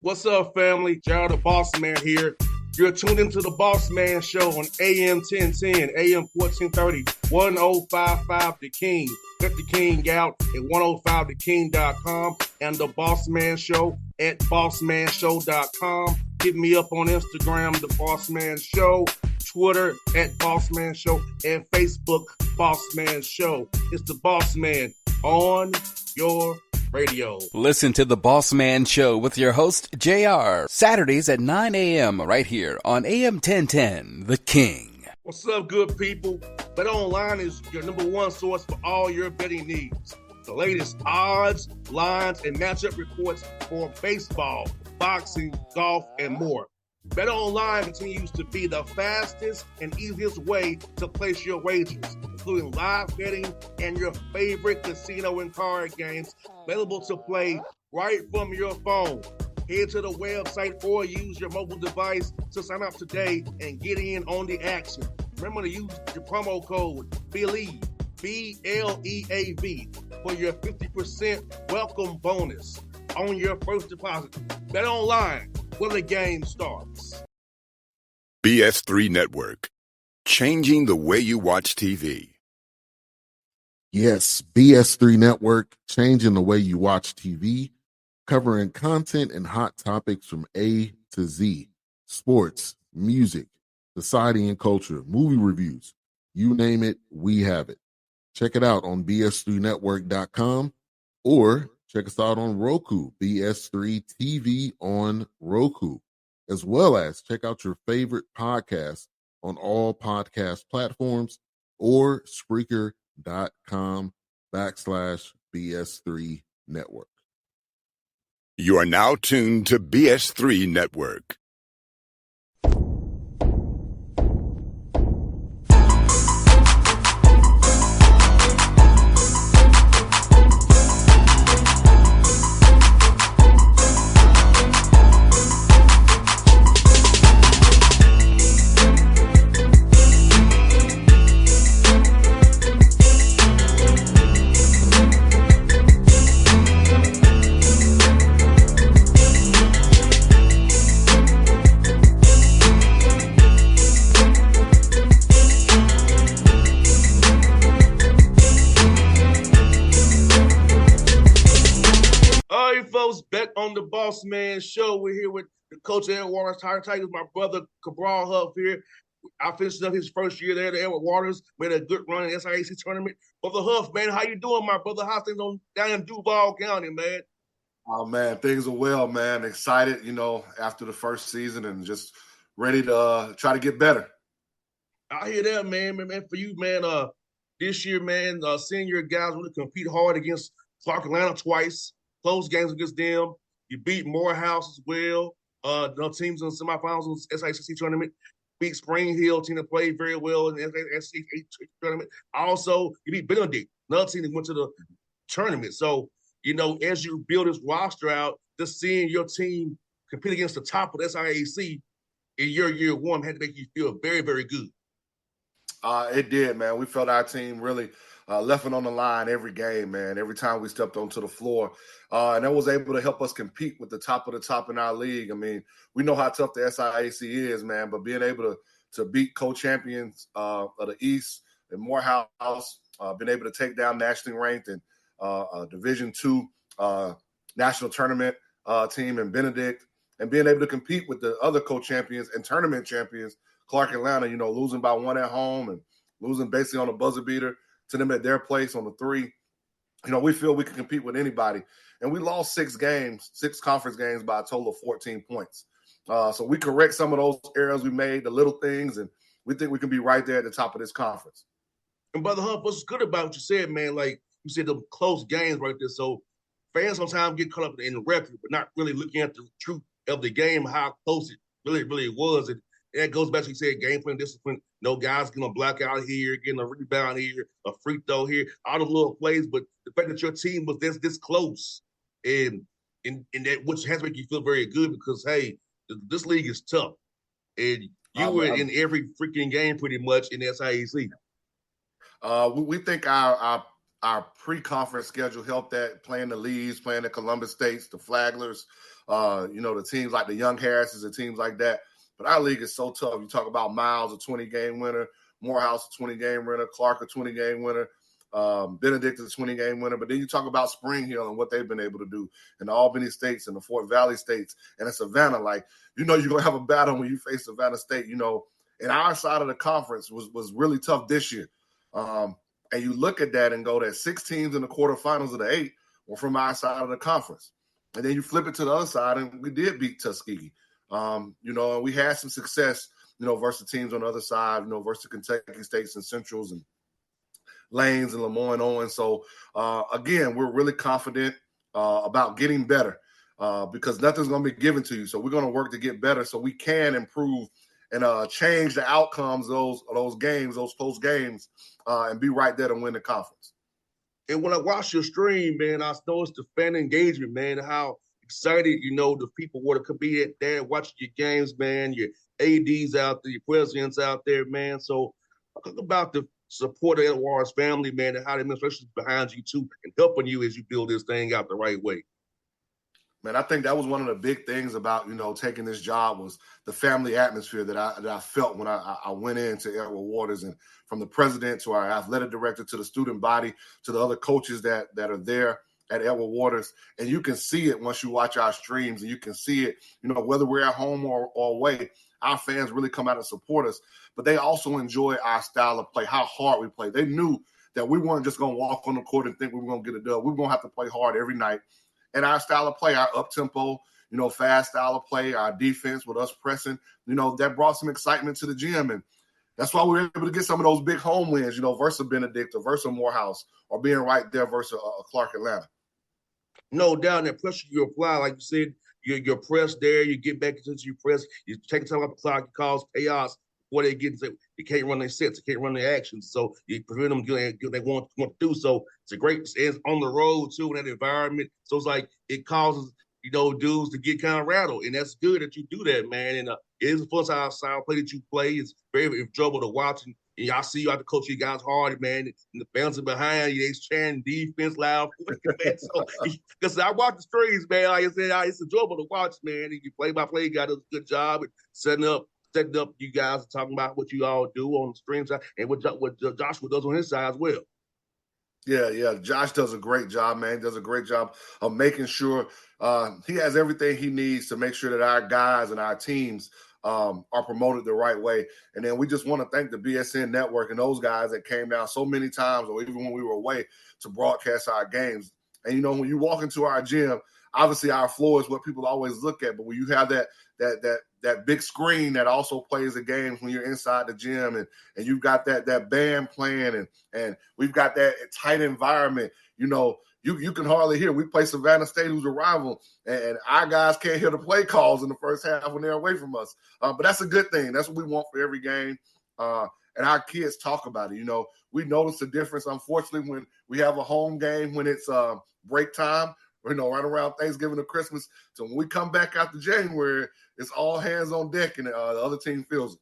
What's up, family? Gerald the Bossman here. You're tuned into the Bossman Show on AM 1010, AM 1430, 1055 The King. Let the King out at 105theking.com and the Bossman Show at bossmanshow.com. Hit me up on Instagram, The Bossman Show, Twitter at Bossman Show, and Facebook, Bossman Show. It's the Bossman on your radio. Listen to the Bossman Show with your host, JR, Saturdays at 9 a.m. right here on AM 1010, The King. What's up, good people? Bet Online is your number one source for all your betting needs. The latest odds, lines, and matchup reports for baseball, boxing, golf, and more. Bet Online continues to be the fastest and easiest way to place your wagers, including live betting and your favorite casino and card games available to play right from your phone. Head to the website or use your mobile device to sign up today and get in on the action. Remember to use your promo code BELIEVE, B-L-E-A-V, for your 50% welcome bonus on your first deposit. Bet Online, where the game starts. BS3 Network, changing the way you watch TV. Yes, BS3 Network, changing the way you watch TV, covering content and hot topics from A to Z, sports, music, society and culture, movie reviews, you name it, we have it. Check it out on bs3network.com or check us out on Roku, BS3 TV on Roku, as well as check out your favorite podcast on all podcast platforms or Spreaker.com/BS3 Network. You are now tuned to BS3 Network. Back on the Bossman Show. We're here with the coach of Edward Waters Tigers, my brother Cabral Huff here. I finished up his first year there at Edward Waters, made a good run in the SIAC tournament. Brother Huff, man, how you doing, my brother? How's things down in Duval County, man? Oh, man, things are well, man. Excited, after the first season and just ready to try to get better. I hear that, man. For you, man, this year, man, seeing your guys really compete hard against Clark Atlanta twice. Close games against them. You beat Morehouse as well. Teams in the semifinals in the SICC tournament. Beat Spring Hill, team that played very well in the SICC tournament. Also, you beat Benedict, another team that went to the tournament. So, as you build this roster out, just seeing your team compete against the top of the SIAC in your year one had to make you feel very, very good. It did, man. We felt our team really left it on the line every game, man, every time we stepped onto the floor. And that was able to help us compete with the top of the top in our league. I mean, we know how tough the SIAC is, man, but being able to beat co-champions of the East and Morehouse, been able to take down nationally ranked and Division II national tournament team in Benedict, and being able to compete with the other co-champions and tournament champions, Clark Atlanta, losing by one at home and losing basically on a buzzer beater to them at their place on the 3. We feel we can compete with anybody. And we lost 6 conference games by a total of 14 points. So we correct some of those errors we made, the little things, and we think we can be right there at the top of this conference. And Brother Huff, what's good about what you said, man, like you said, the close games right there. So fans sometimes get caught up in the record, but not really looking at the truth of the game, how close it really was. And that goes back to you said game plan discipline. No guys getting a blackout here, getting a rebound here, a free throw here, all the little plays. But the fact that your team was this close, and that which has to make you feel very good because hey, this league is tough, and you were in every freaking game pretty much in the SIAC. We think our pre-conference schedule helped that, playing the Lees, playing the Columbus States, the Flaglers, the teams like the Young Harrises and teams like that. But our league is so tough. You talk about Miles, a 20-game winner, Morehouse, a 20-game winner, Clark, a 20-game winner, Benedict is a 20-game winner. But then you talk about Spring Hill and what they've been able to do, and the Albany States and the Fort Valley States and in Savannah. Like, you're going to have a battle when you face Savannah State. And our side of the conference was really tough this year. And you look at that and go that 6 teams in the quarterfinals of the 8 were from our side of the conference. And then you flip it to the other side, and we did beat Tuskegee. And we had some success, versus teams on the other side, versus Kentucky States and Centrals and Lanes and Lemoyne Owens. So, again, we're really confident about getting better because nothing's going to be given to you. So we're going to work to get better so we can improve and change the outcomes of those games, those close games, and be right there to win the conference. And when I watch your stream, man, I noticed the fan engagement, man, how excited, the people were to be there watching your games, man, your ADs out there, your presidents out there, man. So talk about the support of Edwards family, man, and how the administration is behind you, too, and helping you as you build this thing out the right way. Man, I think that was one of the big things about, taking this job was the family atmosphere that I felt when I went into Edward Waters, and from the president to our athletic director to the student body to the other coaches that are there at Edward Waters. And you can see it once you watch our streams, and you can see it, whether we're at home or away, our fans really come out and support us. But they also enjoy our style of play, how hard we play. They knew that we weren't just going to walk on the court and think we were going to get it done. We were going to have to play hard every night. And our style of play, our up-tempo, fast style of play, our defense with us pressing, that brought some excitement to the gym. And that's why we were able to get some of those big home wins, versus Benedict or versus Morehouse or being right there versus Clark Atlanta. No doubt that pressure you apply, like you said, you're pressed there, you get back into your press, you take time off the clock, it causes chaos. Before they get into, you can't run their sets, you can't run their actions, so you prevent them doing what they want to do. So it's on the road too in that environment. So it's like it causes dudes to get kind of rattled, and that's good that you do that, man. And it is a fun style play that you play. It's very enjoyable to watch, and I see you out to coach you guys hard, man. And the fans are behind you, they chanting defense loud, man. So because I watch the streams, man, like I said, it's enjoyable to watch, man. And you play-by-play guy does a good job at setting up you guys and talking about what you all do on the stream side and what Joshua does on his side as well. Yeah. Josh does a great job, man. He does a great job of making sure he has everything he needs to make sure that our guys and our teams are promoted the right way. And then we just want to thank the BSN Network and those guys that came down so many times, or even when we were away, to broadcast our games. And, when you walk into our gym, obviously our floor is what people always look at. But when you have that big screen that also plays the games when you're inside the gym, and you've got that band playing, and we've got that tight environment, you can hardly hear. We play Savannah State, who's a rival, and our guys can't hear the play calls in the first half when they're away from us. But that's a good thing. That's what we want for every game. And our kids talk about it. We notice the difference, unfortunately, when we have a home game, when it's break time, right around Thanksgiving or Christmas. So when we come back after January, it's all hands on deck, and the other team feels it.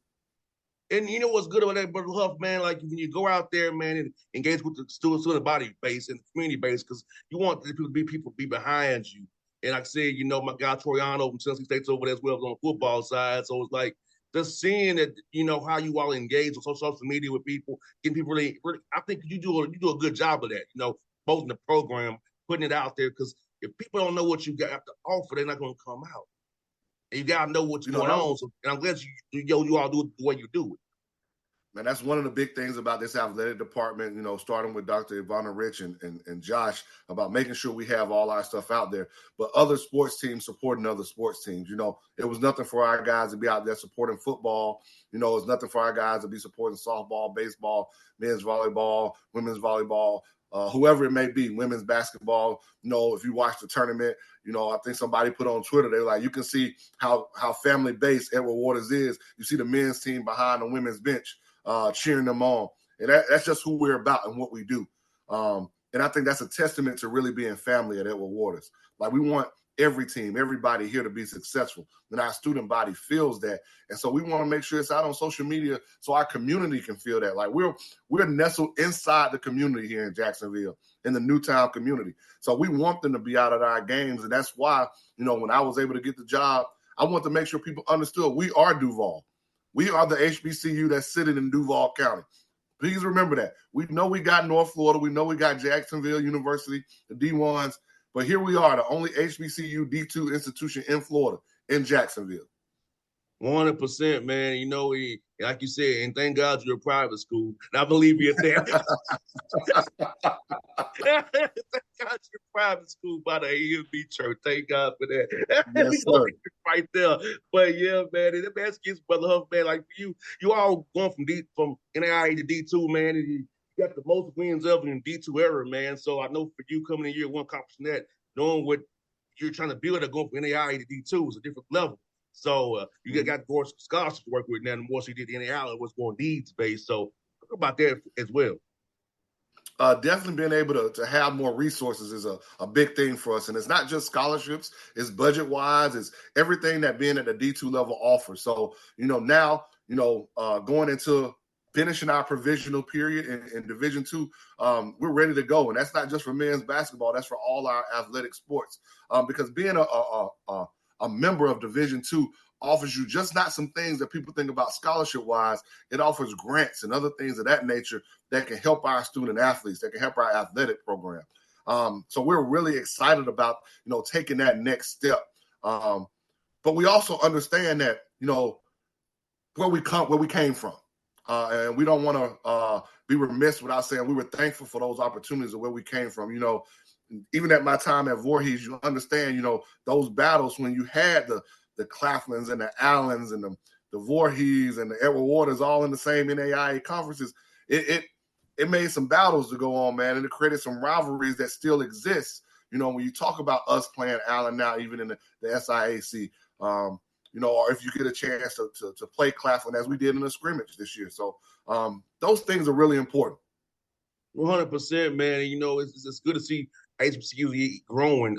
And you know what's good about that, Brother Huff, man? Like when you go out there, man, and engage with the student body base and the community base, because you want the people to be behind you. And like I said, my guy Troiano from Tennessee State's over there as well on the football side. So it's like just seeing that, how you all engage on social media with people, getting people really, I think you do a good job of that, both in the program, putting it out there, because if people don't know what you got to offer, they're not going to come out. And you got to know what's going on. So, and I'm glad you all do it the way you do it. Man, that's one of the big things about this athletic department, starting with Dr. Ivana Rich and Josh, about making sure we have all our stuff out there. But other sports teams supporting other sports teams. It was nothing for our guys to be out there supporting football. It was nothing for our guys to be supporting softball, baseball, men's volleyball, women's volleyball, whoever it may be, women's basketball. If you watch the tournament, I think somebody put on Twitter, they're like, you can see how family-based Edward Waters is. You see the men's team behind the women's bench cheering them on. And that's just who we're about and what we do. And I think that's a testament to really being family at Edward Waters. Like, we want every team, everybody here to be successful. And our student body feels that. And so we want to make sure it's out on social media so our community can feel that. Like we're nestled inside the community here in Jacksonville, in the Newtown community. So we want them to be out at our games. And that's why, when I was able to get the job, I want to make sure people understood we are Duval. We are the HBCU that's sitting in Duval County. Please remember that. We know we got North Florida. We know we got Jacksonville University, the D1s. But here we are, the only HBCU D2 institution in Florida, in Jacksonville. 100%, man. Like you said, and thank God you're a private school. And I believe you at that. Thank God you're a private school by the AMB church. Thank God for that. Yes, sir. Right there. But yeah, man, and that's gets Brother Huff, man. Like you all going from NAIA to D2, man. And you got the most wins ever in D2 era, man. So I know for you coming in year one, accomplishing that, knowing what you're trying to build, going from NAIA to D2 is a different level. So you got more scholarships to work with now. The more she did NAIA, it was more needs based. So talk about that as well. Definitely being able to have more resources is a big thing for us. And it's not just scholarships, it's budget-wise, it's everything that being at the D2 level offers. So, now, going into finishing our provisional period in Division II, we're ready to go. And that's not just for men's basketball, that's for all our athletic sports. Because being a member of Division II offers you just not some things that people think about scholarship-wise. It offers grants and other things of that nature that can help our student athletes, that can help our athletic program. So we're really excited about, taking that next step. But we also understand that, where we came from. And we don't want to be remiss without saying we were thankful for those opportunities of where we came from. Even at my time at Voorhees, you understand, those battles when you had the Claflins and the Allens and the Voorhees and the Edward Waters all in the same NAIA conferences, it made some battles to go on, man, and it created some rivalries that still exist. When you talk about us playing Allen now, even in the SIAC, or if you get a chance to play Claflin as we did in the scrimmage this year. So those things are really important. 100%, man. It's good to see HBCU growing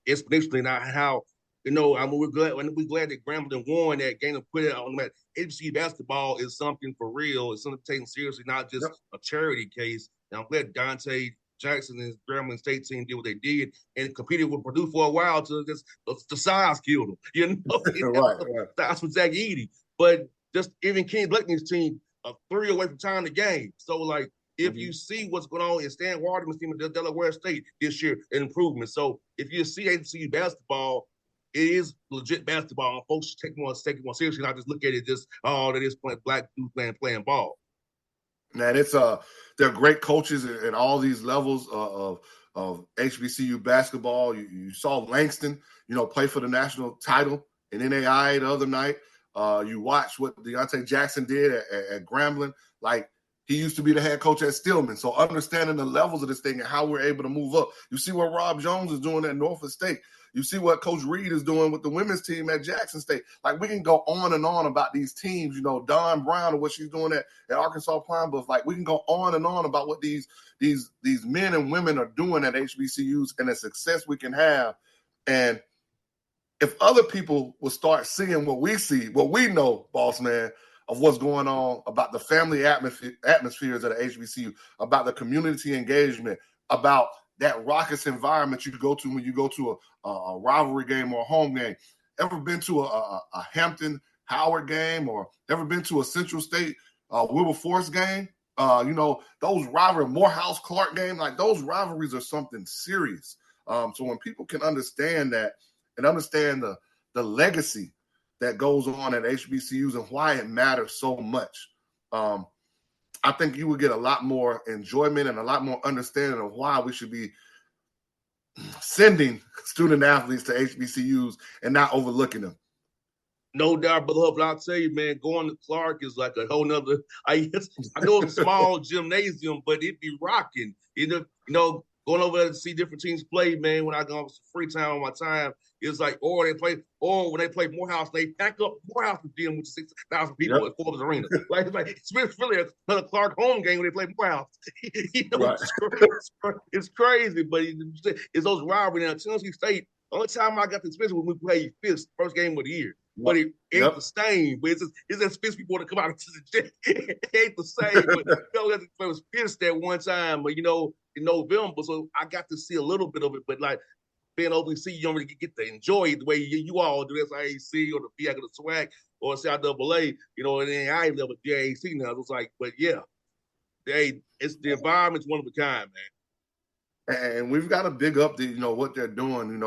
exponentially. Not how we're glad that Grambling won that game and put it on that. HBCU basketball is something for real. It's something taken seriously, not just a charity case. And I'm glad Dante Jackson and his Grambling State team did what they did and competed with Purdue for a while till the size killed them. Right. That's with Zach Edey. But just even Ken Blakeney's team, 3 away from tying the game. So if you see what's going on in Stan Waterman's team at Delaware State this year, an improvement. So if you see HBCU basketball, it is legit basketball. And folks take it more seriously, not just look at it just, that is black dudes playing ball. Man, they're great coaches at all these levels of HBCU basketball. You saw Langston, play for the national title in NAIA the other night. You watch what Deontay Jackson did at Grambling. He used to be the head coach at Stillman. So understanding the levels of this thing and how we're able to move up. You see what Rob Jones is doing at Norfolk State. You see what Coach Reed is doing with the women's team at Jackson State. We can go on and on about these teams, Dawn Brown and what she's doing at Arkansas Pine Bluff. We can go on and on about what these men and women are doing at HBCUs and the success we can have. And if other people will start seeing what we see, what we know, Bossman, of what's going on about the family atmospheres at the HBCU, about the community engagement, about that raucous environment you go to when you go to a rivalry game or a home game. Ever been to a Hampton Howard game or ever been to a Central State Wilberforce game? Those rivalries, Morehouse Clark game, those rivalries are something serious. So when people can understand that and understand the legacy that goes on at HBCUs and why it matters so much, I think you would get a lot more enjoyment and a lot more understanding of why we should be sending student athletes to HBCUs and not overlooking them. No doubt, Brother Huff. I'll tell you, man, going to Clark is like a whole nother. I know it's a small gymnasium, but it be rocking. Going going over there to see different teams play, man, when I go on some free time on my time, it's like, or when they play Morehouse, they pack up Morehouse Gym with 6,000 people at Forbes Arena. It's really another Clark home game when they play Morehouse. Right. It's crazy, but it's those rivalries. Now, Tennessee State, only time I got to experience when we played Fisk, first game of the year. But it ain't the same. But it's just Fisk people to come out into the gym. It ain't the same. But it was Fisk that one time, but in November, so I got to see a little bit of it. But like being OVC, you don't really get to enjoy it the way you all do. That's IAC or the FIAC or the SWAC or CIAA, and then I level JAC now. It's like, but yeah, it's the environment's one of a kind, man. And we've got to big up what they're doing,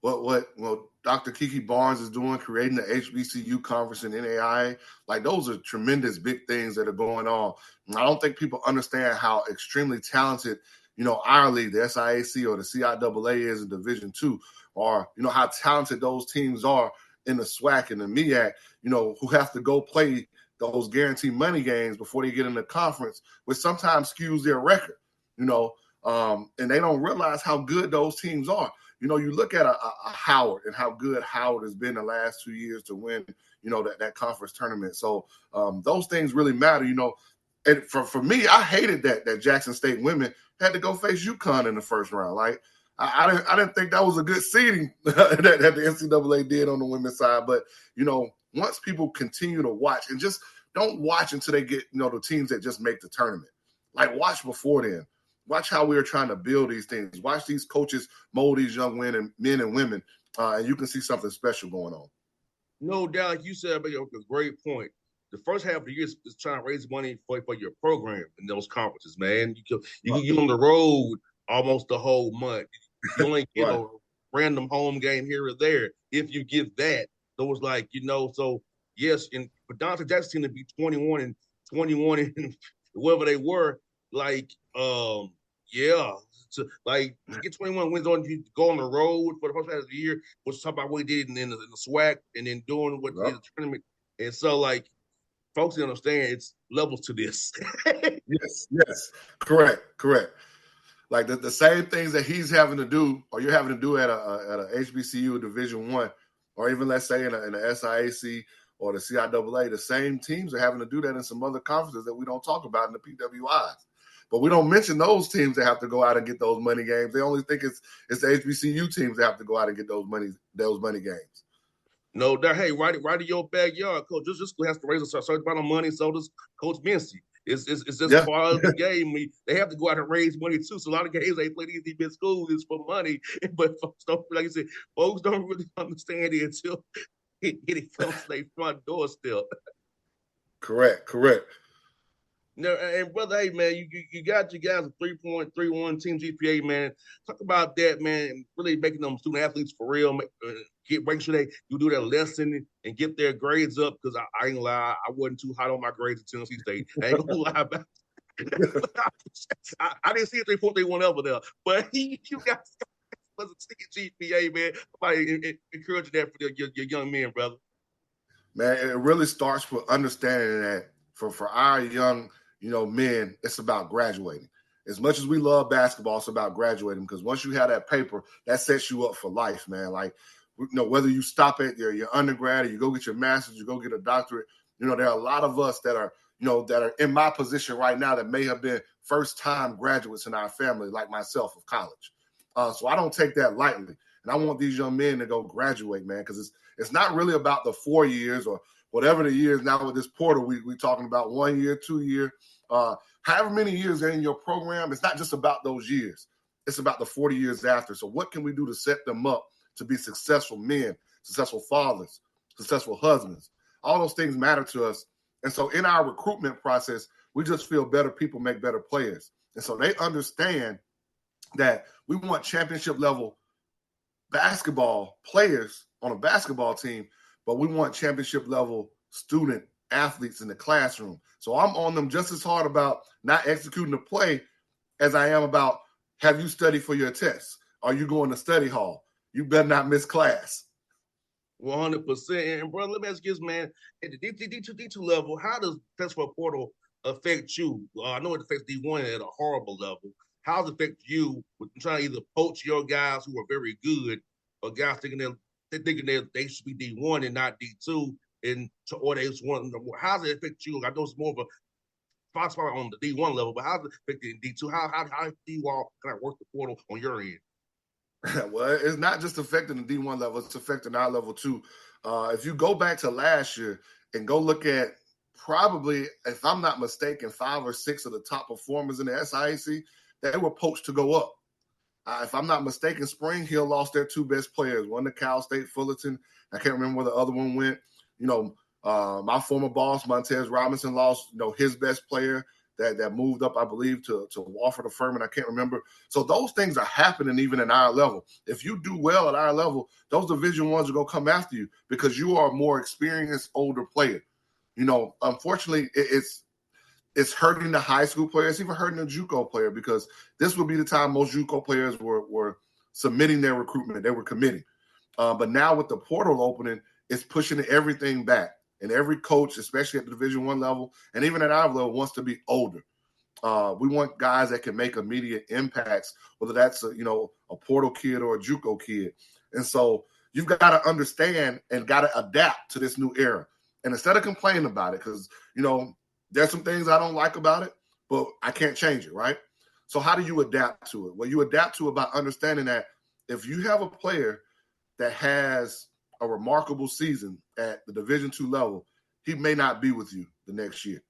what Dr. Kiki Barnes is doing, creating the HBCU conference in NAIA. Like, those are tremendous big things that are going on. And I don't think people understand how extremely talented, our league, the SIAC or the CIAA is in Division II, or, how talented those teams are in the SWAC and the MEAC, who have to go play those guaranteed money games before they get in the conference, which sometimes skews their record, and they don't realize how good those teams are. You look at a Howard and how good Howard has been the last 2 years to win, that conference tournament. So those things really matter, And for me, I hated that Jackson State women had to go face UConn in the first round. Like, I didn't think that was a good seeding that the NCAA did on the women's side. But, once people continue to watch, and just don't watch until they get, the teams that just make the tournament. Like, watch before then. Watch how we are trying to build these things. Watch these coaches mold these young men and women, and you can see something special going on. No doubt, like you said, a great point. The first half of the year is trying to raise money for your program in those conferences, man. You're on the road almost the whole month. You only get a random home game here or there, if you get that. So it's like, so yes, and for Dante Jackson to be 21 and whoever they were, like, to get 21 wins on you, go on the road for the first half of the year, which talk about what he did in the SWAC and then doing what in the tournament. And so, like, folks understand it's levels to this. Yes, correct. Like the same things that he's having to do, or you're having to do at a HBCU Division I, or even let's say in the SIAC or the CIAA, the same teams are having to do that in some other conferences that we don't talk about in the PWIs. But we don't mention those teams that have to go out and get those money games. They only think it's the HBCU teams that have to go out and get those money games. No doubt. Hey, right in your backyard, coach. Just has to raise a certain amount of money. So does Coach Mincy. It's just part of the game. They have to go out and raise money too. So a lot of games they play these big schools is for money, but folks don't, like you said, folks don't really understand it until it comes to their front door still. Correct. No, and brother, hey man, you got you guys a 3.31 team GPA, man. Talk about that, man, and really making them student athletes for real. Make sure you do their lesson and get their grades up, because I ain't gonna lie, I wasn't too hot on my grades at Tennessee State. I ain't gonna lie about it. I didn't see a 3.31 ever there, but you guys was a GPA, man. Somebody encourage that for your young men, brother. Man, it really starts with understanding that for our young men, it's about graduating. As much as we love basketball, it's about graduating, because once you have that paper, that sets you up for life, man. Like, whether you stop at your undergrad or you go get your master's, you go get a doctorate, there are a lot of us that are, that are in my position right now that may have been first-time graduates in our family, like myself, of college. So I don't take that lightly. And I want these young men to go graduate, man, because it's not really about the 4 years or whatever the years now with this portal. We talking about 1 year, 2 year, however many years are in your program. It's not just about those years. It's about the 40 years after. So what can we do to set them up to be successful men, successful fathers, successful husbands? All those things matter to us. And so in our recruitment process, we just feel better people make better players. And so they understand that we want championship level basketball players on a basketball team, but we want championship level student athletes in the classroom. So I'm on them just as hard about not executing the play as I am about, have you studied for your tests? Are you going to study hall? You better not miss class. 100%. And brother, let me ask you this, man. At the D2 level, how does transfer portal affect you? I know it affects D1 at a horrible level. how does it affect you with trying to either poach your guys who are very good or guys thinking they should be D1 and not D2, or they just want more? How does it affect you? I know it's more of a spot on the D1 level, but how does it affect the D2? How do you all kind of work the portal on your end? Well, it's not just affecting the D1 level, it's affecting our level too. If you go back to last year and go look at probably, if I'm not mistaken, 5 or 6 of the top performers in the SIAC, they were poached to go up. If I'm not mistaken, Spring Hill lost their 2 best players, one to Cal State Fullerton. I can't remember where the other one went. My former boss, Montez Robinson, lost, his best player that moved up, I believe, to Wofford or Furman. I can't remember. So those things are happening even in our level. If you do well at our level, those Division Ones are going to come after you because you are a more experienced, older player. Unfortunately, it's hurting the high school players, even hurting the JUCO player, because this would be the time most JUCO players were submitting their recruitment. They were committing. But now with the portal opening, it's pushing everything back. And every coach, especially at the Division I level, and even at our level, wants to be older. We want guys that can make immediate impacts, whether that's a portal kid or a JUCO kid. And so you've got to understand and got to adapt to this new era. And instead of complaining about it, because, there's some things I don't like about it, but I can't change it, right? So how do you adapt to it? Well, you adapt to it by understanding that if you have a player that has a remarkable season at the Division II level, he may not be with you the next year.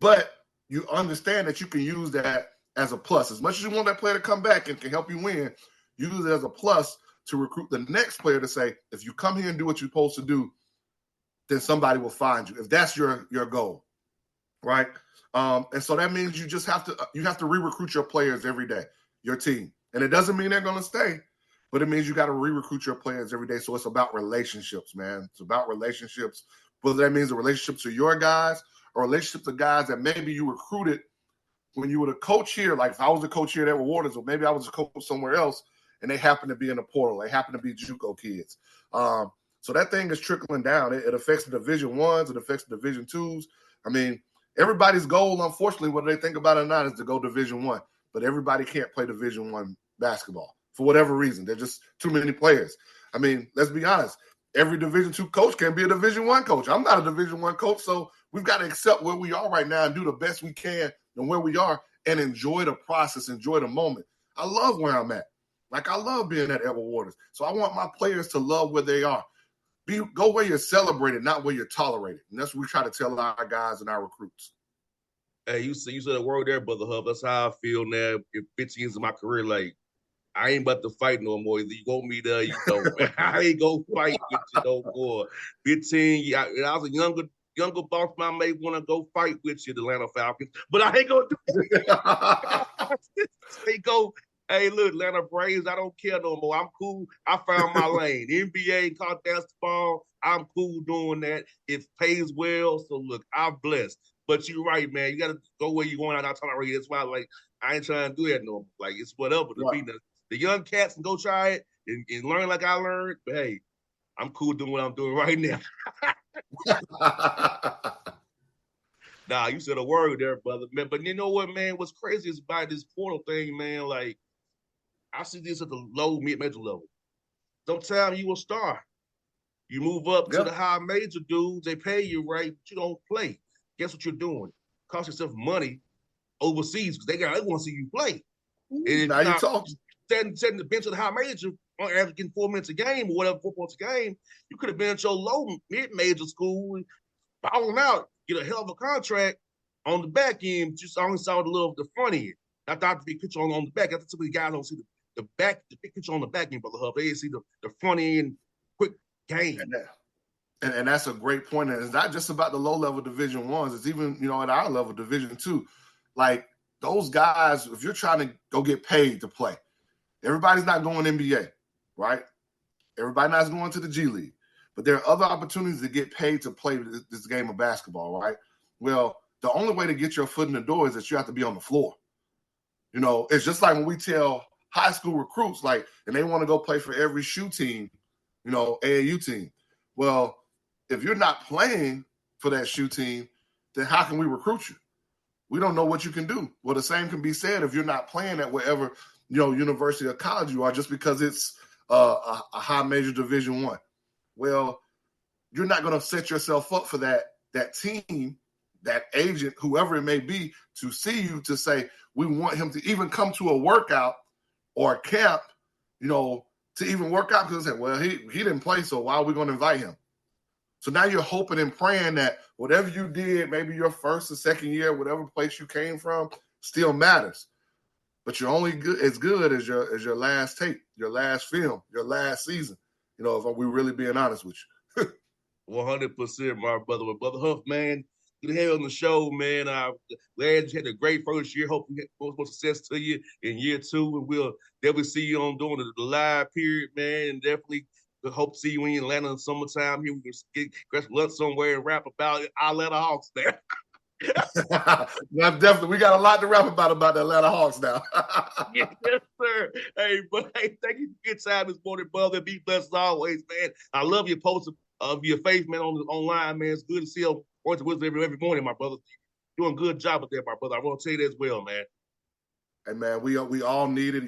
But you understand that you can use that as a plus. As much as you want that player to come back and can help you win, use it as a plus to recruit the next player to say, if you come here and do what you're supposed to do, then somebody will find you, if that's your goal, right? And so that means you have to re-recruit your players every day, your team. And it doesn't mean they're going to stay, but it means you got to re-recruit your players every day. So it's about relationships, man. It's about relationships, whether that means a relationship to your guys or a relationship to guys that maybe you recruited when you were the coach here. Like if I was the coach here at Edward Waters, or maybe I was a coach somewhere else, and they happen to be in the portal. They happen to be JUCO kids. So that thing is trickling down. It affects the Division Ones. It affects the Division Twos. I mean, everybody's goal, unfortunately, whether they think about it or not, is to go Division One. But everybody can't play Division One basketball for whatever reason. There's just too many players. I mean, let's be honest. Every Division II coach can be a Division I coach. I'm not a Division I coach, so we've got to accept where we are right now and do the best we can and where we are and enjoy the process, enjoy the moment. I love where I'm at. Like, I love being at Edward Waters. So I want my players to love where they are. Go where you're celebrated, not where you're tolerated. And that's what we try to tell our guys and our recruits. Hey, you said a word there, Brother Huff. That's how I feel now. In 15 years of my career, like, I ain't about to fight no more. Either you want me there, you don't. I ain't gonna fight with you no more. 15, I was a younger boss. I may want to go fight with you, the Atlanta Falcons, but I ain't gonna do it. They go, hey, look, Atlanta Braves, I don't care no more. I'm cool. I found my lane. NBA, college basketball, I'm cool doing that. It pays well. So look, I'm blessed. But you're right, man. You gotta go where you going. I tolerate. That's why, like, I ain't trying to do that no more. Like, it's whatever to be. The young cats can go try it and learn like I learned. But hey, I'm cool doing what I'm doing right now. Nah, you said a word there, brother. Man, but you know what, man? What's crazy is about this portal thing, man. Like, I see this at the low, mid-major level. Sometimes you a star. You move up to the high major dudes, they pay you right, but you don't play. Guess what you're doing? Cost yourself money overseas because they want to see you play. And if now you're talking. Setting the bench of the high major on average getting 4 minutes a game or whatever, 4 points a game, you could have been at your low mid-major school and balling out, get a hell of a contract on the back end. Just only saw the front end. I thought the big picture on the back. That's typically guys don't see the big picture on the back end, Brother Huff. They see the front end quick game. And that's a great point. And it's not just about the low-level Division Ones. It's even, at our level, Division Two. Like, those guys, if you're trying to go get paid to play, everybody's not going NBA, right? Everybody's not going to the G League. But there are other opportunities to get paid to play this game of basketball, right? Well, the only way to get your foot in the door is that you have to be on the floor. It's just like when we tell high school recruits, like, and they want to go play for every shoe team, AAU team. Well, if you're not playing for that shoe team, then how can we recruit you? we don't know what you can do. Well, the same can be said if you're not playing at wherever, university or college you are, just because it's a high major Division I. Well, you're not going to set yourself up for that team, that agent, whoever it may be, to see you, to say, we want him to even come to a workout or a camp, to even work out, because they say, well, he didn't play, so why are we going to invite him? So now you're hoping and praying that whatever you did, maybe your first or second year, whatever place you came from, still matters. But you're only as good as your last tape, your last film, your last season. If we're really being honest with you. 100%, my brother. But Brother Huff, man, good to have you on the show, man. I'm glad you had a great first year. Hope we get more success to you in year 2. And we'll definitely see you on doing the live period, man. And definitely hope to see you in Atlanta in summertime. Here we can get lunch somewhere and rap about our Atlanta Hawks there. Now, definitely, we got a lot to rap about the Atlanta Hawks now. Yes, sir. Hey, thank you for your time this morning, brother. Be blessed as always, man. I love your posts of your faith, man, online, man. It's good to see you words of wisdom every morning, my brother. You're doing a good job with that, my brother. I want to tell you that as well, man. And man, we all need it.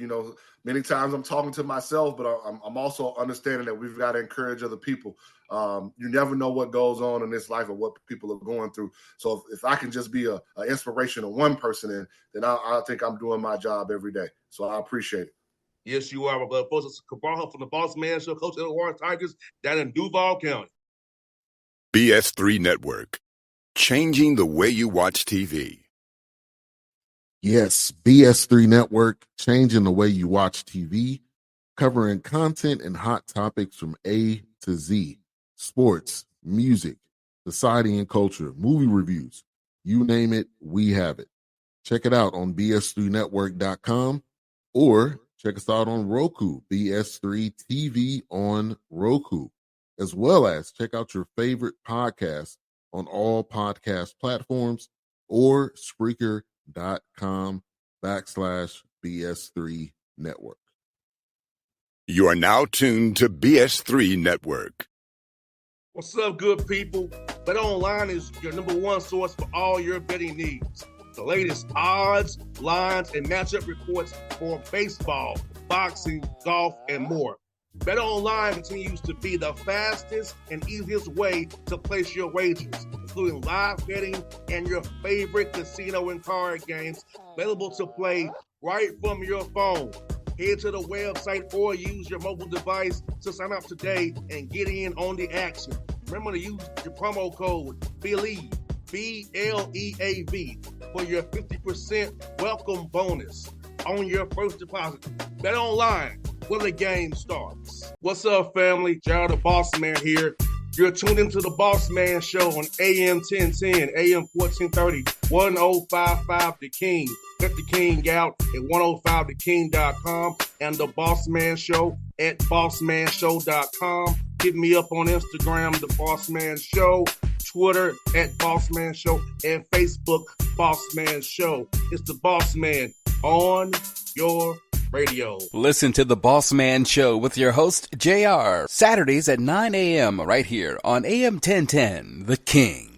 Many times I'm talking to myself, but I'm also understanding that we've got to encourage other people. You never know what goes on in this life or what people are going through. So if I can just be an inspiration to one person, then I think I'm doing my job every day. So I appreciate it. Yes, you are, my brother. Folks, it's Cabral from the Bossman Show, coach of the Warren Tigers down in Duval County. BS3 Network. Changing the way you watch TV. Yes, BS3 Network, changing the way you watch TV, covering content and hot topics from A to Z, sports, music, society and culture, movie reviews, you name it, we have it. Check it out on bs3network.com or check us out on Roku, BS3 TV on Roku, as well as check out your favorite podcast on all podcast platforms or Spreaker.com/BS3 Network. You are now tuned to BS3 Network. What's up, good people? Bet Online is your #1 source for all your betting needs. The latest odds, lines, and matchup reports for baseball, boxing, golf, and more. Bet Online continues to be the fastest and easiest way to place your wagers, including live betting and your favorite casino and card games available to play right from your phone. Head to the website or use your mobile device to sign up today and get in on the action. Remember to use your promo code BELIEVE, BLEAV, for your 50% welcome bonus on your first deposit. Bet Online, where the game starts. What's up, family? Jared the Bossman here. You're tuned into the Bossman Show on AM 1010, AM 1430, 1055 The King. Check The King out at 105theking.com and the Bossman Show at bossmanshow.com. Hit me up on Instagram, The Bossman Show, Twitter at Bossman Show, and Facebook, Bossman Show. It's the Bossman on your radio. Listen to The Bossman Show with your host, JR, Saturdays at 9 a.m. right here on AM 1010, The King.